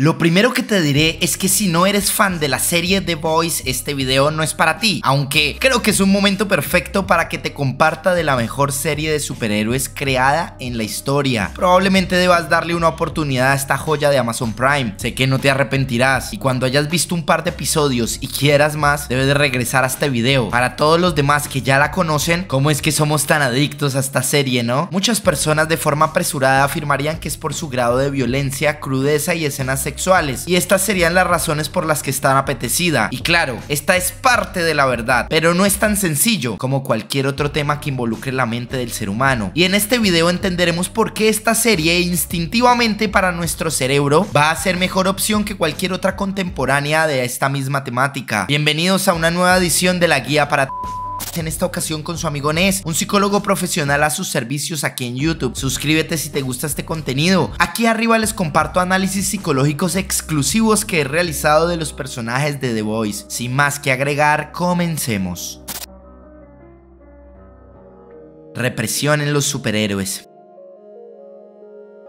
Lo primero que te diré es que si no eres fan de la serie The Boys, este video no es para ti, aunque creo que es un momento perfecto para que te comparta de la mejor serie de superhéroes creada en la historia. Probablemente debas darle una oportunidad a esta joya de Amazon Prime, sé que no te arrepentirás, y cuando hayas visto un par de episodios y quieras más, debes de regresar a este video. Para todos los demás que ya la conocen, ¿cómo es que somos tan adictos a esta serie, no? Muchas personas de forma apresurada afirmarían que es por su grado de violencia, crudeza y escenas sexuales, y estas serían las razones por las que está apetecida. Y claro, esta es parte de la verdad, pero no es tan sencillo como cualquier otro tema que involucre la mente del ser humano. Y en este video entenderemos por qué esta serie instintivamente para nuestro cerebro va a ser mejor opción que cualquier otra contemporánea de esta misma temática. Bienvenidos a una nueva edición de la guía para... En esta ocasión con su amigo Nes, un psicólogo profesional a sus servicios aquí en YouTube. Suscríbete si te gusta este contenido. Aquí arriba les comparto análisis psicológicos exclusivos que he realizado de los personajes de The Boys. Sin más que agregar, comencemos. Represión en los superhéroes.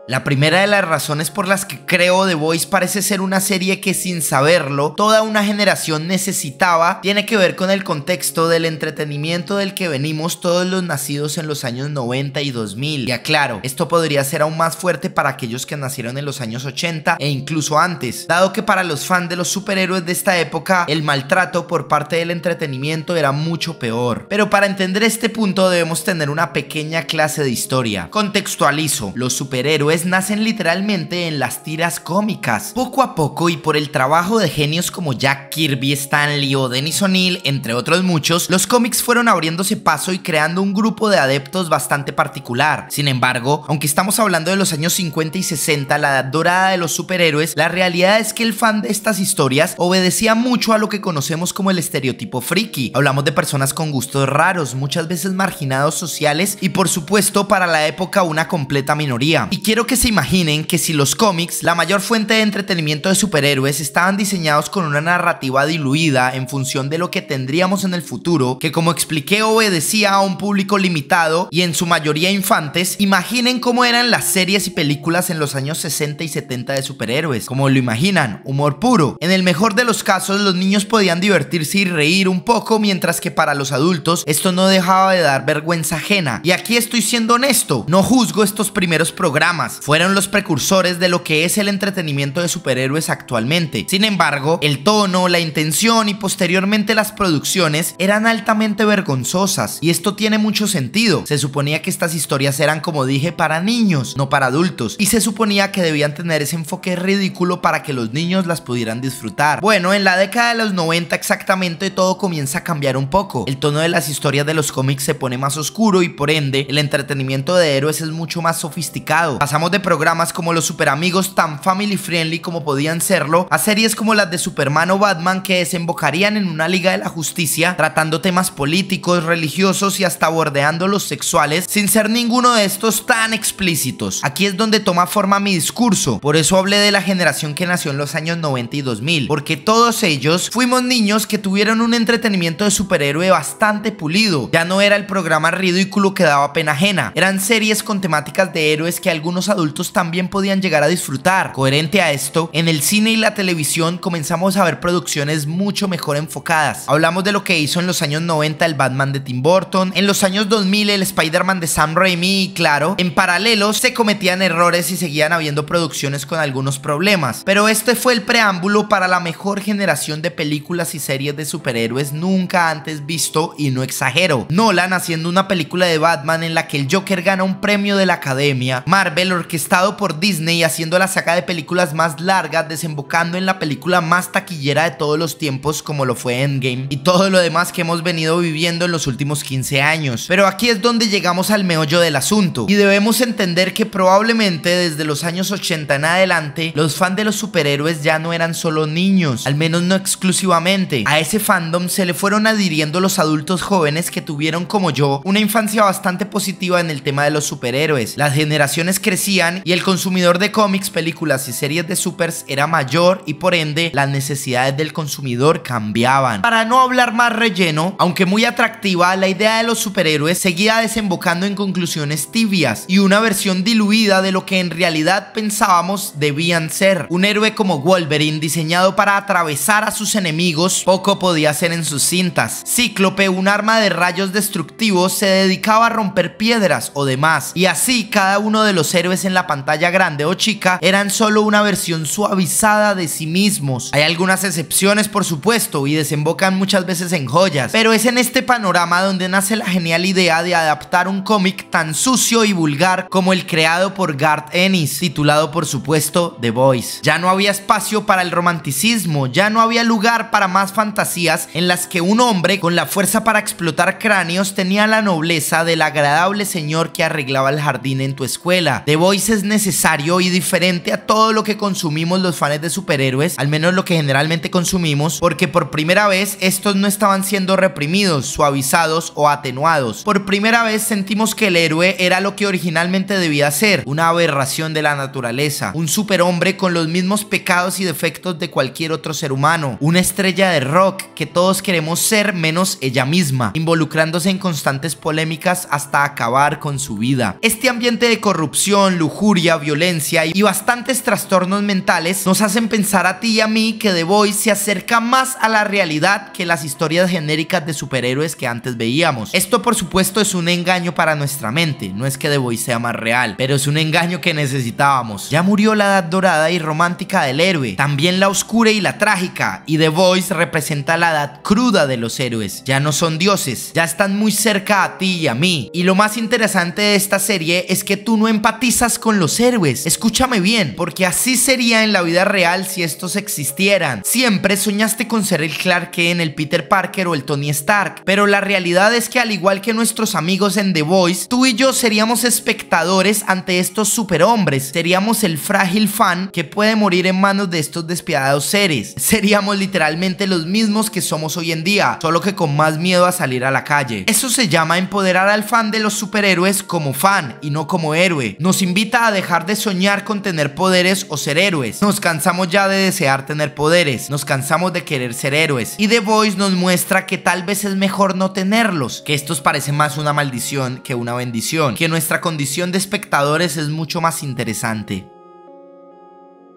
La primera de las razones por las que creo The Boys parece ser una serie que sin saberlo toda una generación necesitaba tiene que ver con el contexto del entretenimiento del que venimos todos los nacidos en los años 90 y 2000. Y aclaro, esto podría ser aún más fuerte para aquellos que nacieron en los años 80 e incluso antes, dado que para los fans de los superhéroes de esta época el maltrato por parte del entretenimiento era mucho peor. Pero para entender este punto debemos tener una pequeña clase de historia. Contextualizo, los superhéroes nacen literalmente en las tiras cómicas. Poco a poco y por el trabajo de genios como Jack Kirby, Stan Lee o Dennis O'Neil, entre otros muchos, los cómics fueron abriéndose paso y creando un grupo de adeptos bastante particular. Sin embargo, aunque estamos hablando de los años 50 y 60, la edad dorada de los superhéroes, la realidad es que el fan de estas historias obedecía mucho a lo que conocemos como el estereotipo friki. Hablamos de personas con gustos raros, muchas veces marginados sociales y por supuesto para la época una completa minoría. Y quiero que se imaginen que si los cómics, la mayor fuente de entretenimiento de superhéroes, estaban diseñados con una narrativa diluida en función de lo que tendríamos en el futuro, que como expliqué obedecía a un público limitado y en su mayoría infantes, imaginen cómo eran las series y películas en los años 60 y 70 de superhéroes. Como lo imaginan, humor puro. En el mejor de los casos, los niños podían divertirse y reír un poco, mientras que para los adultos esto no dejaba de dar vergüenza ajena. Y aquí estoy siendo honesto, no juzgo estos primeros programas. Fueron los precursores de lo que es el entretenimiento de superhéroes actualmente. Sin embargo, el tono, la intención y posteriormente las producciones eran altamente vergonzosas, y esto tiene mucho sentido. Se suponía que estas historias eran, como dije, para niños, no para adultos, y se suponía que debían tener ese enfoque ridículo para que los niños las pudieran disfrutar. Bueno, en la década de los 90 exactamente todo comienza a cambiar un poco. El tono de las historias de los cómics se pone más oscuro y por ende el entretenimiento de héroes es mucho más sofisticado. Pasamos de programas como los super amigos tan family friendly como podían serlo a series como las de Superman o Batman que desembocarían en una Liga de la Justicia tratando temas políticos, religiosos y hasta bordeando los sexuales sin ser ninguno de estos tan explícitos. Aquí es donde toma forma mi discurso, por eso hablé de la generación que nació en los años 90 y 2000, porque todos ellos fuimos niños que tuvieron un entretenimiento de superhéroe bastante pulido. Ya no era el programa ridículo que daba pena ajena, eran series con temáticas de héroes que algunos adultos también podían llegar a disfrutar. Coherente a esto, en el cine y la televisión comenzamos a ver producciones mucho mejor enfocadas. Hablamos de lo que hizo en los años 90 el Batman de Tim Burton, en los años 2000 el Spider-Man de Sam Raimi y claro, en paralelo se cometían errores y seguían habiendo producciones con algunos problemas. Pero este fue el preámbulo para la mejor generación de películas y series de superhéroes nunca antes visto, y no exagero. Nolan haciendo una película de Batman en la que el Joker gana un premio de la Academia, Marvel orquestado por Disney haciendo la saga de películas más largas, desembocando en la película más taquillera de todos los tiempos como lo fue Endgame, y todo lo demás que hemos venido viviendo en los últimos 15 años. Pero aquí es donde llegamos al meollo del asunto, y debemos entender que probablemente desde los años 80 en adelante los fans de los superhéroes ya no eran solo niños, al menos no exclusivamente. A ese fandom se le fueron adhiriendo los adultos jóvenes que tuvieron, como yo, una infancia bastante positiva en el tema de los superhéroes. Las generaciones crecieron crecían y el consumidor de cómics, películas y series de supers era mayor y por ende las necesidades del consumidor cambiaban. Para no hablar más relleno, aunque muy atractiva, la idea de los superhéroes seguía desembocando en conclusiones tibias y una versión diluida de lo que en realidad pensábamos debían ser. Un héroe como Wolverine, diseñado para atravesar a sus enemigos, poco podía hacer en sus cintas. Cíclope, un arma de rayos destructivos, se dedicaba a romper piedras o demás, y así cada uno de los héroes en la pantalla grande o chica eran solo una versión suavizada de sí mismos. Hay algunas excepciones, por supuesto, y desembocan muchas veces en joyas, pero es en este panorama donde nace la genial idea de adaptar un cómic tan sucio y vulgar como el creado por Garth Ennis, titulado por supuesto The Boys. Ya no había espacio para el romanticismo, ya no había lugar para más fantasías en las que un hombre con la fuerza para explotar cráneos tenía la nobleza del agradable señor que arreglaba el jardín en tu escuela. The Boys es necesario y diferente a todo lo que consumimos los fans de superhéroes, al menos lo que generalmente consumimos, porque por primera vez estos no estaban siendo reprimidos, suavizados o atenuados. Por primera vez sentimos que el héroe era lo que originalmente debía ser, una aberración de la naturaleza, un superhombre con los mismos pecados y defectos de cualquier otro ser humano, una estrella de rock que todos queremos ser menos ella misma, involucrándose en constantes polémicas hasta acabar con su vida. Este ambiente de corrupción, lujuria, violencia y bastantes trastornos mentales nos hacen pensar a ti y a mí que The Boys se acerca más a la realidad que las historias genéricas de superhéroes que antes veíamos. Esto por supuesto es un engaño para nuestra mente, no es que The Boys sea más real, pero es un engaño que necesitábamos. Ya murió la edad dorada y romántica del héroe, también la oscura y la trágica, y The Boys representa la edad cruda de los héroes. Ya no son dioses, ya están muy cerca a ti y a mí, y lo más interesante de esta serie es que tú no empatizas con los héroes. Escúchame bien, porque así sería en la vida real si estos existieran. Siempre soñaste con ser el Clark Kent, el Peter Parker o el Tony Stark, pero la realidad es que al igual que nuestros amigos en The Boys, tú y yo seríamos espectadores ante estos superhombres. Seríamos el frágil fan que puede morir en manos de estos despiadados seres. Seríamos literalmente los mismos que somos hoy en día, solo que con más miedo a salir a la calle. Eso se llama empoderar al fan de los superhéroes como fan y no como héroe. Nos invita a dejar de soñar con tener poderes o ser héroes. Nos cansamos ya de desear tener poderes, nos cansamos de querer ser héroes, y The Boys nos muestra que tal vez es mejor no tenerlos, que estos parecen más una maldición que una bendición, que nuestra condición de espectadores es mucho más interesante.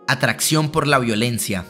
Atracción por la violencia.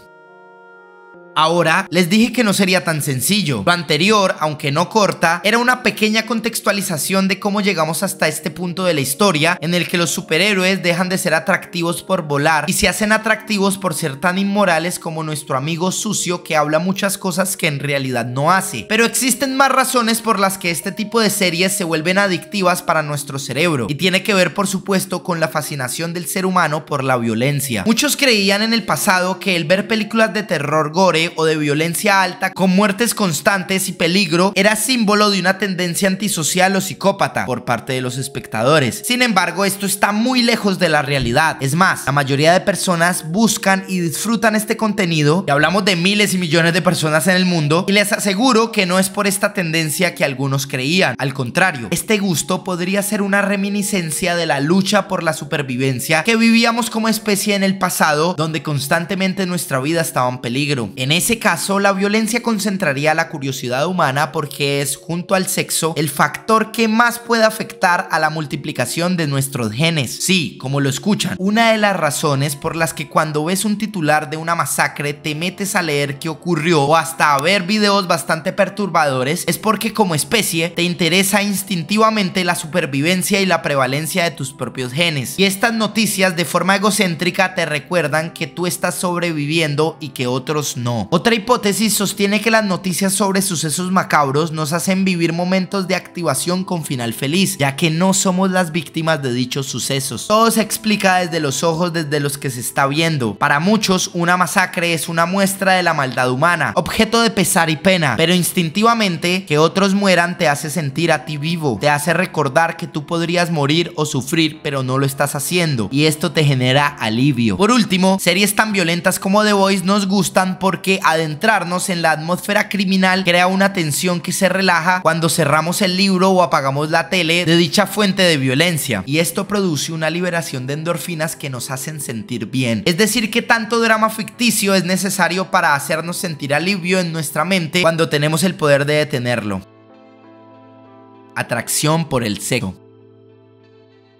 Ahora, les dije que no sería tan sencillo. Lo anterior, aunque no corta, era una pequeña contextualización de cómo llegamos hasta este punto de la historia en el que los superhéroes dejan de ser atractivos por volar y se hacen atractivos por ser tan inmorales como nuestro amigo sucio que habla muchas cosas que en realidad no hace. Pero existen más razones por las que este tipo de series se vuelven adictivas para nuestro cerebro, y tiene que ver por supuesto con la fascinación del ser humano por la violencia. Muchos creían en el pasado que el ver películas de terror gore o de violencia alta con muertes constantes y peligro era símbolo de una tendencia antisocial o psicópata por parte de los espectadores. Sin embargo, esto está muy lejos de la realidad. Es más, la mayoría de personas buscan y disfrutan este contenido, y hablamos de miles y millones de personas en el mundo, y les aseguro que no es por esta tendencia que algunos creían. Al contrario, este gusto podría ser una reminiscencia de la lucha por la supervivencia que vivíamos como especie en el pasado, donde constantemente nuestra vida estaba en peligro. En ese caso, la violencia concentraría la curiosidad humana porque es, junto al sexo, el factor que más puede afectar a la multiplicación de nuestros genes. Sí, como lo escuchan, una de las razones por las que cuando ves un titular de una masacre te metes a leer qué ocurrió o hasta a ver videos bastante perturbadores es porque como especie te interesa instintivamente la supervivencia y la prevalencia de tus propios genes. Y estas noticias de forma egocéntrica te recuerdan que tú estás sobreviviendo y que otros no. Otra hipótesis sostiene que las noticias sobre sucesos macabros nos hacen vivir momentos de activación con final feliz, ya que no somos las víctimas de dichos sucesos. Todo se explica desde los ojos desde los que se está viendo. Para muchos, una masacre es una muestra de la maldad humana, objeto de pesar y pena, pero instintivamente que otros mueran te hace sentir a ti vivo, te hace recordar que tú podrías morir o sufrir, pero no lo estás haciendo, y esto te genera alivio. Por último, series tan violentas como The Boys nos gustan porque porque adentrarnos en la atmósfera criminal crea una tensión que se relaja cuando cerramos el libro o apagamos la tele de dicha fuente de violencia, y esto produce una liberación de endorfinas que nos hacen sentir bien. Es decir, que tanto drama ficticio es necesario para hacernos sentir alivio en nuestra mente cuando tenemos el poder de detenerlo. Atracción por el sexo.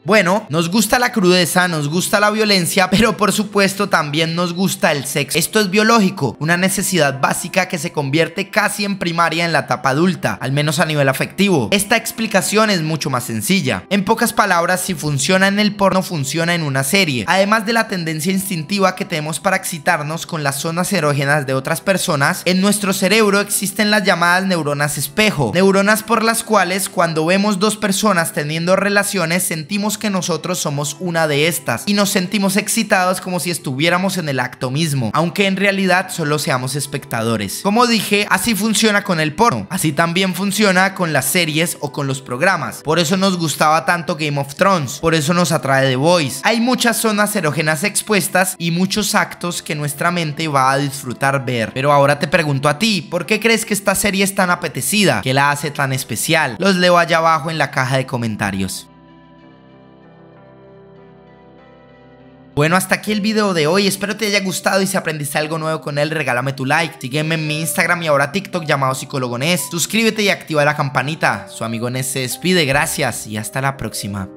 Bueno, nos gusta la crudeza, nos gusta la violencia, pero por supuesto también nos gusta el sexo. Esto es biológico, una necesidad básica que se convierte casi en primaria en la etapa adulta, al menos a nivel afectivo. Esta explicación es mucho más sencilla. En pocas palabras, si funciona en el porno, funciona en una serie. Además de la tendencia instintiva que tenemos para excitarnos con las zonas erógenas de otras personas, en nuestro cerebro existen las llamadas neuronas espejo, neuronas por las cuales cuando vemos dos personas teniendo relaciones sentimos que nosotros somos una de estas y nos sentimos excitados como si estuviéramos en el acto mismo, aunque en realidad solo seamos espectadores. Como dije, así funciona con el porno, así también funciona con las series o con los programas. Por eso nos gustaba tanto Game of Thrones, por eso nos atrae The Voice. Hay muchas zonas erógenas expuestas y muchos actos que nuestra mente va a disfrutar ver. Pero ahora te pregunto a ti, ¿por qué crees que esta serie es tan apetecida? ¿Qué la hace tan especial? Los leo allá abajo en la caja de comentarios. Bueno, hasta aquí el video de hoy, espero te haya gustado y si aprendiste algo nuevo con él, regálame tu like, sígueme en mi Instagram y ahora TikTok llamado Psicólogo Nes, suscríbete y activa la campanita. Su amigo Nes se despide, gracias y hasta la próxima.